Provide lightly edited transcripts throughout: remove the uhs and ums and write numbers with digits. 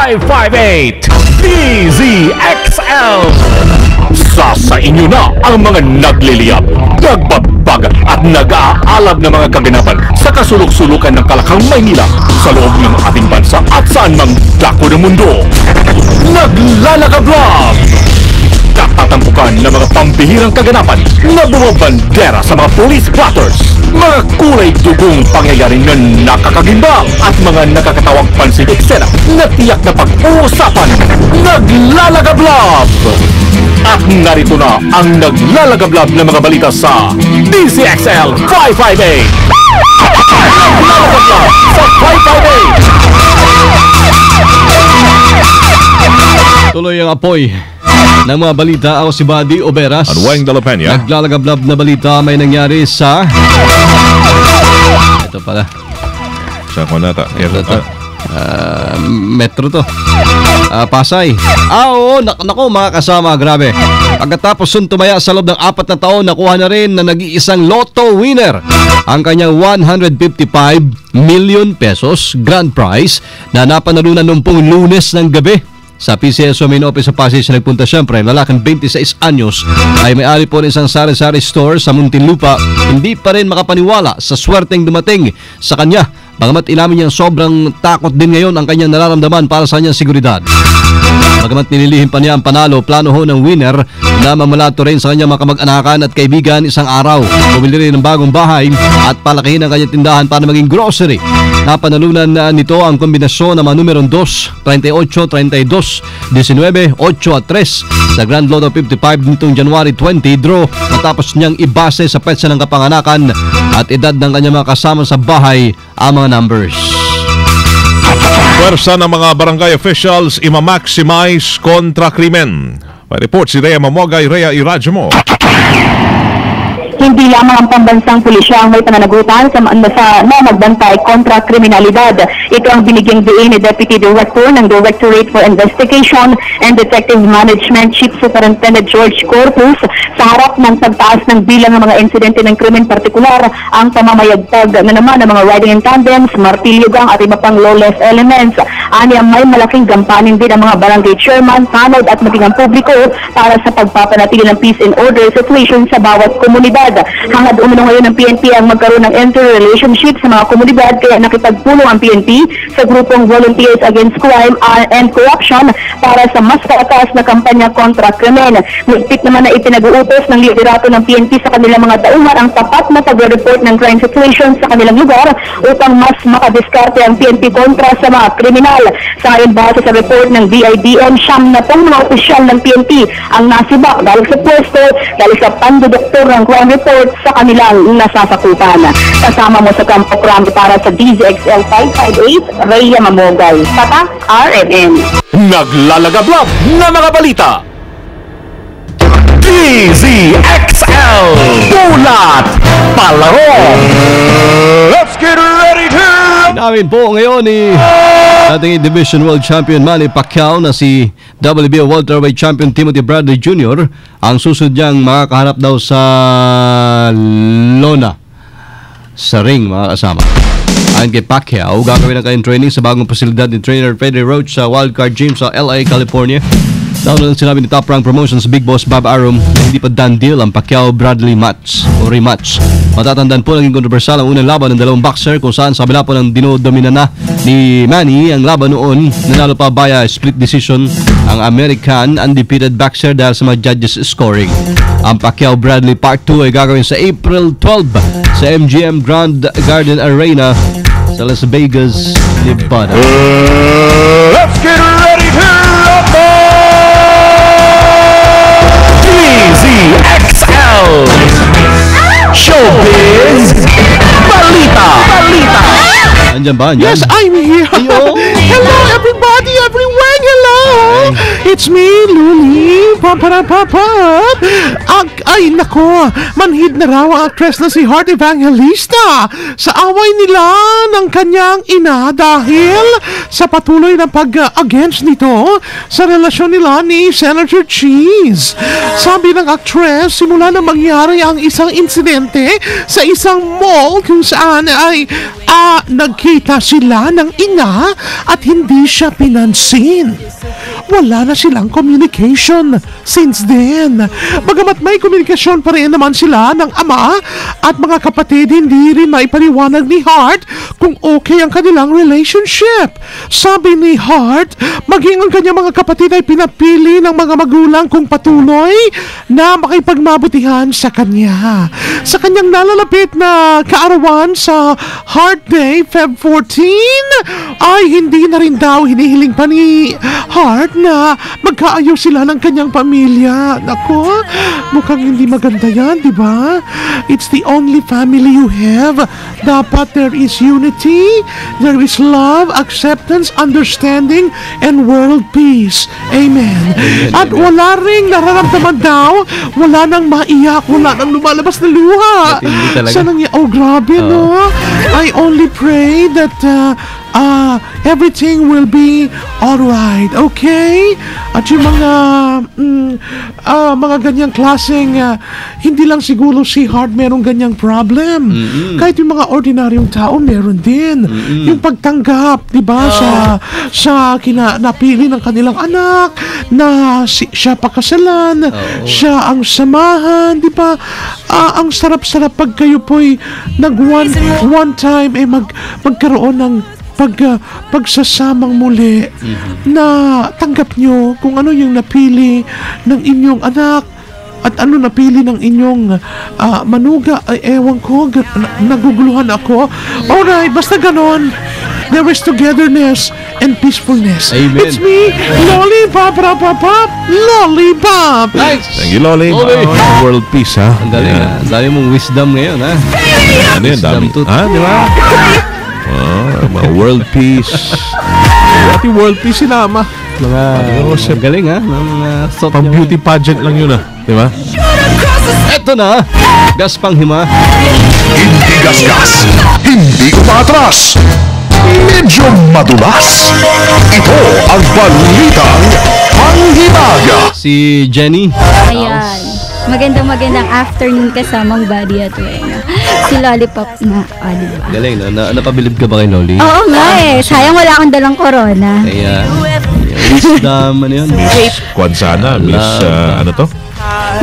558 DZXL. Sa inyo na ang mga nagliliyab, nagbabag at nag-aalab na mga kaganapan sa kasulok-sulukan ng Kalakang Maynila sa loob ng ating bansa at saan mang dako ng mundo. Naglalagablog! Katatampukan ng mga pambihirang kaganapan na bumabandera sa mga police blotters, mga kulay dugong pangyayaring na nakakagimbang at mga nakakatawang pansin eksena na tiyak na pag-uusapan. Naglalagablog! At narito na ang naglalagablog na mga balita sa DZXL 558. Naglalagablog sa 558. Tuloy ang apoy ng mga balita. Ako si Buddy Oberas. Anweng de la Peña. Naglalagablab na balita may nangyari sa... Ito pala. Sa Conata. Metro to. Pasay. Oo, nako mga kasama, grabe. Pagkatapos tumaya sa loob ng 4 na taon, nakuha na rin na nag-iisang lotto winner ang kanyang 155 million pesos grand prize na napanalunan noong pong Lunes ng gabi. Sa PCSO main office sa Pasay siya nagpunta. Siyempre, lalaking 26 anyos ay may-ari po ng isang sari-sari store sa Muntinlupa. Hindi pa rin makapaniwala sa swerteng dumating sa kanya. Bagamat ilamin niyang sobrang takot din ngayon ang kanyang nararamdaman para sa kanyang seguridad. Bagamat nililihim pa niya ang panalo, plano ho ng winner na mamalato rin sa kanyang mga kamag-anakan at kaibigan isang araw. Bumili rin ng bagong bahay at palakihin ang kanyang tindahan para maging grocery. Napanalunan nito ang kombinasyon ng mga numerong 2, 38, 32, 19, 8 at 3 sa Grand Lotto 55 nitong January 20 draw, matapos niyang ibase sa petsa ng kapanganakan at edad ng kanyang mga kasama sa bahay ang mga numbers. Pwersa ng mga barangay officials ima-maximize kontra krimen. May report si Rhea Mamogay. Rhea, iradyo mo. Hindi lamang ang pambansang pulisya ang may pananagutan sa magbantay kontra kriminalidad. Ito ang binigyang diin ni Deputy Director ng Directorate for Investigation and Detective Management Chief Superintendent George Corpus sa harap ng pagtaas ng bilang ng mga insidente ng krimen, partikular ang pamamayagpag na naman ng mga riding in tandems, martilyogang at iba pang lawless elements. Aniya may malaking gampanin din ang mga barangay chairman, tanod at maging ang publiko para sa pagpapanatili ng peace and order situation sa bawat komunidad. Hangad umano ngayon ng PNP ang magkaroon ng interrelationship sa mga komunidad, kaya nakipagpulong ang PNP sa grupong Volunteers Against Crime and Corruption para sa mas kataas na kampanya kontra krimen. Higpit naman na ipinag-uutos ng liderato ng PNP sa kanilang mga tauhan ang tapat na pag-report ng crime situation sa kanilang lugar upang mas makadiskarte ang PNP kontra sa mga kriminal. Sa ngayon, base sa report ng DIDM, 70 mga opisyal ng PNP ang nasibak dahil sa pwesto, dahil sa panduduktor ng crime report sa kanilang nasasakupan. Kasama mo sa Campo Crame para sa DZXL 558, Rhea Mamogay, Tatak RMN. Naglalagablog na mga balita. DZXL Bulat Palaro. Let's get ready to... Namin po ngayon ni ating Division World Champion Manny Pacquiao na si WBO Welterweight Champion Timothy Bradley Jr. Ang susunod niyang makakaharap daw sa lona sa ring, mga kasama. Ayon kay Pacquiao, gagawin ang kanyang training sa bagong pasilidad ni trainer Freddie Roach sa Wildcard Gym sa LA, California. Down lang sinabi ni Top Rank Promotions Big Boss Bob Arum na hindi pa done deal ang Pacquiao-Bradley match o rematch. Matatandaan po naging kontrobersyal ang unang laban ng dalawang boxer kung saan sa kabila po ng dinodomina na ni Manny ang laban noon. Nanalo pa via split decision ang American undefeated boxer dahil sa mga judges scoring. Ang Pacquiao-Bradley Part 2 ay gagawin sa April 12 sa MGM Grand Garden Arena sa Las Vegas, Nevada. Let's get ready to rumble! DZXL Showbiz Balita. Andyan ba? Andyan? Yes, I'm here. Ayo. Hello, everybody, everyone. Hello. Hi. It's me, Luli. Paparapapap. Ay, nako. Manhid na raw ang actress na si Heart Evangelista sa away nila ng kanyang ina dahil sa patuloy na pag-against nito sa relasyon nila ni Senator Cheese. Sabi ng actress, simula na mangyari ang isang insidente sa isang mall kung saan ay nagkita sila ng ina at hindi siya pinansin. Wala na silang communication since then. Bagamat may komunikasyon pa rin naman sila ng ama at mga kapatid, hindi rin maipaliwanag ni Heart kung okay ang kanilang relationship. Sabi ni Heart, maging ang kanyang mga kapatid ay pinapili ng mga magulang kung patuloy na makipagmabutihan sa kanya. Sa kanyang nalalapit na kaarawan sa Heart Day, Feb 14, ay hindi na rin daw hinihiling pa ni Heart na magkaayos sila ng kanyang pamilya. Nako, mukhang hindi maganda yan, di ba? It's the only family you have. Dapat there is unity, there is love, acceptance, understanding, and world peace. Amen. At wala ring nararamdaman daw, wala nang maiyak, wala nang lumalabas na luha. Grabe, no? I only pray that everything will be alright, okay? At yung mga ganyang klaseng hindi lang siguro si Heart merong ganyang problem. Kahit yung mga ordinaryong tao meron din. Yung pagtanggap, di ba, sa napili ng kanilang anak na siya pakasalan, siya ang samahan, di ba? Ang sarap-sarap pag kayo po'y one time magkaroon ng pagsasamang muli na tanggap nyo kung ano yung napili ng inyong anak at ano napili ng inyong manuga. Ewan ko, naguguluhan ako. Alright, basta ganon. There is togetherness and peacefulness. Amen. It's me, Lollipop, Lollipop. Nice. Thank you, Loli. World peace, ha? Ang galing, ha? Ang dami mong wisdom ngayon, ha? Ano yan, dami. Wisdom tooth. Di ba? Mga world peace. Pati world peace sinama. Mga ang galing, ha? Mga thought Pang niya. beauty pageant lang yun, di ba? Eto na, gas panghima. Hindi gasgas, hindi umatras, medyo madulas. Ito ang balitang panghimaga. Si Jenny. Ayan. Magandang afternoon kasamang Buddy at Weng. Si Lollipop na, diba? Galing, na napabilib ka ba kay Loli? Oo nga eh. Sayang wala akong dalang corona. Ayan. Wisdom, ano yun? Kwan sana, Miss, ano to?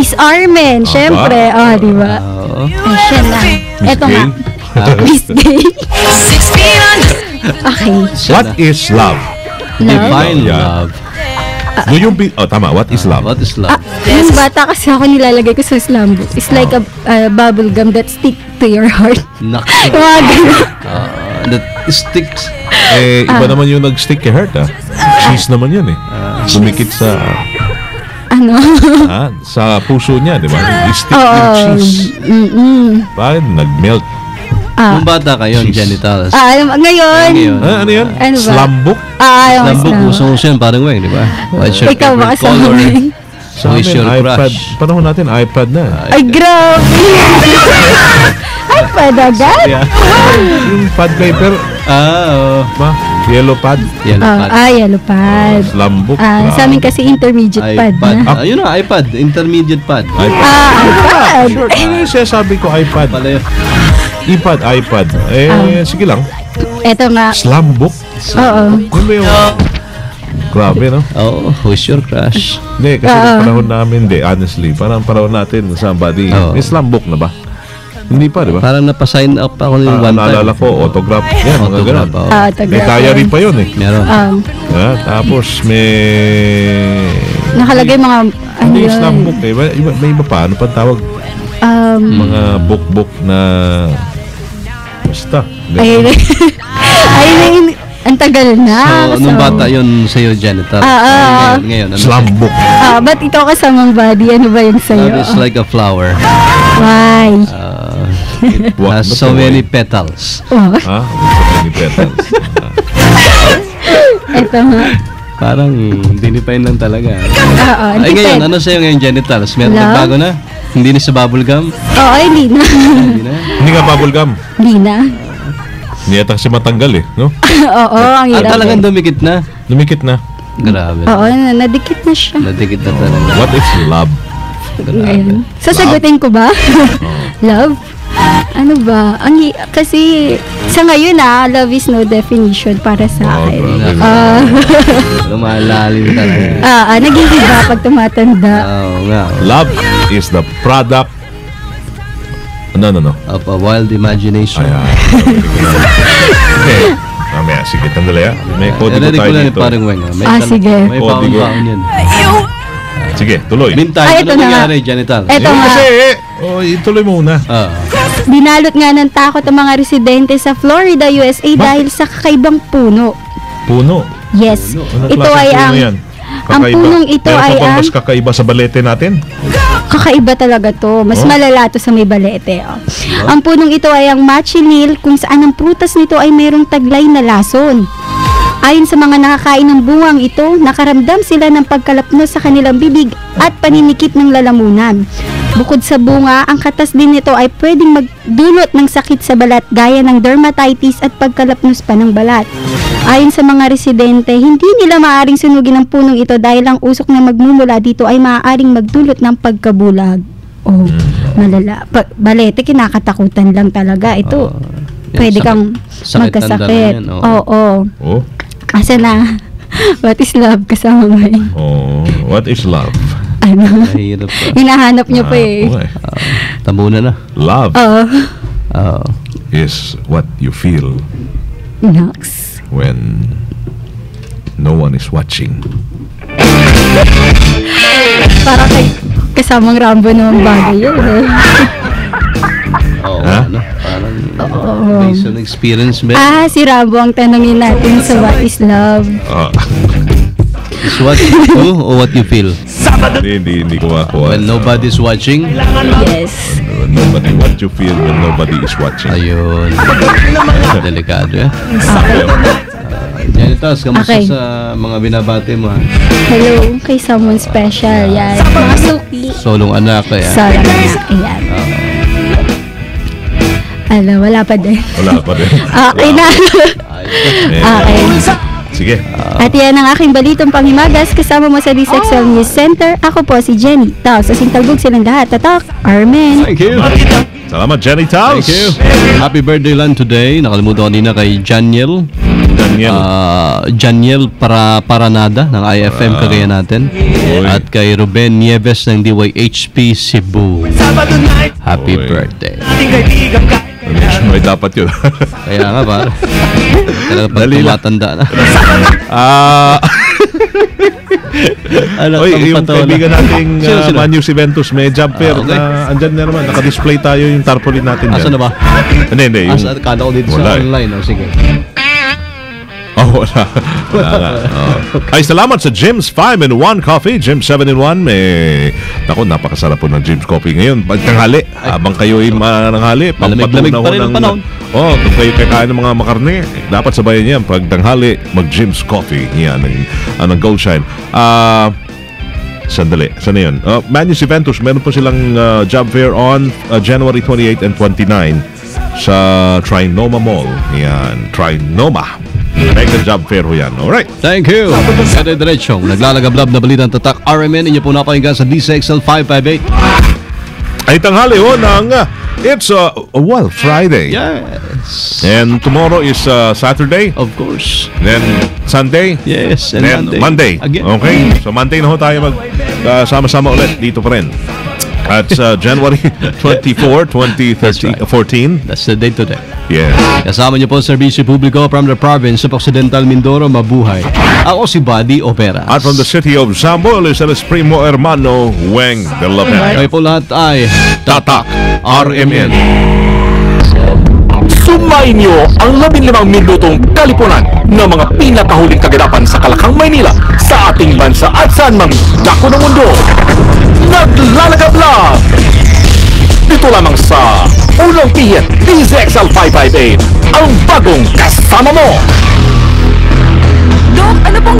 Miss Armen, syempre. Diba? Oo. Ay, siya na. Eto Gay? nga. Miss Gay. Okay. What is love? Divine Yeah. love. Tama. What is love? What is love? Yung bata kasi ako nilalagay ko sa slam book. It's like a bubble gum that stick to your heart. Nak. Mga ganun. That sticks. Iba naman yung nag-stick kay Heart, ha? Cheese naman yun, eh. Sumikit sa sa puso niya, di ba? Stick yung cheese. Bakit? Nag-melt. Nung bata ka yun, genitals. Ngayon. Ano yun? Ano ba? Slam book? Lambok, usong yan, parang Weng, di ba? What's your Ikaw ba favorite kasama color? mo? Sa Who is amin, your iPad. crush? Panahon natin, iPad na. Ay, grabe. iPad agad? Yeah. Yung pad paper, ba? Yellow pad. Yellow pad. Yellow pad. Slam book. Sa amin kasi intermediate pad iPad. na. Ayun na, iPad. Intermediate pad. iPad. Ano yung sinasabi ko, iPad? Pala yun. iPad. Sige lang. Eto nga. Slam book? Oo. Ano ba yung... Grabe, no? Oo, who's your crush? Hindi, kasi panahon namin, honestly. Parang panahon natin sa body. May slam book na ba? Hindi pa, di ba? Parang napasign up ako ng one time. Naalala ko, autograph. Yan, mga ganun. Autograph, oo. May Autograph. diary pa yun, eh. Meron. Tapos may... Nakalagay mga Hindi yung yun. slam book, eh. May iba pa. Ano pa tawag? Mga book na... Basta. Ayun, ang tagal na. So, nung bata yun sa'yo, genital. Ngayon, ano? Slam book. Ba't ikaw kasamang Buddy? Ano ba yung Love sa'yo? is like a flower. Why? Has so many petals. Oh, Ha? So many petals. eto nga. Parang dinipine lang talaga. Oo, Ay ngayon, depende. ano sa'yo ngayon genitals? Meron Love? nagbago na? Hindi na sa bubblegum? Oo, hindi na. Hindi na? Hindi nga bubblegum. Hindi na. Hindi yata kasi matanggal no? Oo, ang hirap. Talagang dumikit na? Lumikit na. Grabe. Oo, nadikit na siya. Nadikit na talaga. What is love? Ngayon. Sasagutin ko ba? Love? Ano ba? Kasi sa ngayon love is no definition para sa akin. Lumalalim talaga. Nag-iiba pag tumatanda. Oo nga. Love is the product. No. Of a wild imagination. Ayan. Okay. Mamaya, sige, tandali May kodigo Narinig tayo ko lang dito. parang weng. Sige. May Kodigo. paon-paon yan. Sige, tuloy. Meantime, Ay, ito ano na nga. nangyari, genital? Eto nga. Kasi, ituloy muna. Binalot nga ng takot ang mga residente sa Florida, USA dahil sa kakaibang puno. Puno. Yes. Anong Ito klaseng ay puno ang yan? ang Kakaiba. punong ito Meron ay pa bang ang mas kakaiba sa balete natin? kakaiba talaga to. Mas malala to sa may balete. Ang punong ito ay ang machinil kung saan ang prutas nito ay mayroong taglay na lason. Ayon sa mga nakakain ng bungang ito, nakaramdam sila ng pagkalapnos sa kanilang bibig at paninikip ng lalamunan. Bukod sa bunga, ang katas din nito ay pwedeng magdulot ng sakit sa balat gaya ng dermatitis at pagkalapnos pa ng balat. Ayon sa mga residente, hindi nila maaaring sunugin ang punong ito dahil ang usok na magmumula dito ay maaaring magdulot ng pagkabulag. Oh, malala. Balete, kinakatakutan lang talaga. Ito, pwede kang magkasakit. Oo. Oh. Asa na? What is love kasama mo eh? Oh, what is love? Ano? Mahirap pa. Hinahanap niyo pa eh. Okay. Tabunan na. Love Oo. is what you feel Nox. when no one is watching. Para kay kasamang Rambo naman bagay yun eh. Oo, Ha? ano? Parang based on experience ba? Si Rambo ang tanongin natin sa what is love. Is what you do or what you feel? Hindi ko makuha. When nobody's watching, Yes. Nobody, what you feel when nobody is watching. ayun. Delikado Genitals, kamusta Okay. sa mga binabati mo? Hello kay someone special. Yan. Mga sukli. Solong anak kaya. Sorry na. Ayan. Wala pa din. Wala pa din. Okay na. Okay. Sige. At yan ang aking balitong panghimagas kasama mo sa D-Sexual News Center. Ako po si Jenny. Tapos sa sintalbog silang lahat. Tatak, Armen. Thank you. Salamat, Jenny Taos. Thank you. Happy birthday lang today. Nakalimutan ko din na kay Janiel. Daniel. Janiel Paranada ng IFM Cagayan natin. At kay Ruben Nieves ng DYHP Cebu. Happy Oy. birthday. May dapat yun. Kaya nga ba? Talaga pag Dali lang. tumatanda na. Oy, yung kaibigan nating Sino? Manus Juventus, may job fair Okay. na andyan na naman. Naka-display tayo yung tarpaulin natin dyan. Asa na ba? Hindi. Yung, Kala ko dito Wala sa eh. online. Sige. wala. Wala nga. Ay, salamat sa Jim's 5-in-1 Coffee. Jim's 7-in-1. Naku, napakasarap po ng Jim's Coffee ngayon. Pagtanghali, habang kayo ay mananghali, Malamig-lamig pa rin ang panahon. Kung kayo kakain ng mga makarne, dapat sabayan yan. Pagtanghali, mag-Jim's Coffee. Yan, ang Gold Shine. Sandali, sana yun. Manus Juventus, meron po silang job fair on January 28 and 29 sa Trinoma Mall. Yan, Trinoma. Mega job fair ho yan. Alright. Thank you. Kaya diretsong naglalagablab na balitang tatak RMN. Inyo po napakinggan sa DCXL 558. Ay tanghali ho ng it's Friday. Yes. And tomorrow is Saturday. Of course. Then Sunday. Yes. And Then Monday. Again. Okay. So Monday na ho tayo sama-sama ulit dito pa rin. At January 24, 2014. That's the day today. Yeah. Kasama niyo po ang serbisyo publiko from the province of Occidental Mindoro, mabuhay. Ako si Buddy Operas. At from the city of Zambol is el primo hermano Weng de la Pena. Kayo po lahat ay Tatak RMN. Sumayin niyo ang 15 minutong kalipunan ng mga pinakahuling kaganapan sa Kalakang, Maynila, sa ating bansa at saan mang dako ng mundo. Naglalagablab! Dito lamang sa Unang Pihit, DZXL 558, ang bagong kasama mo! Dok, ano pong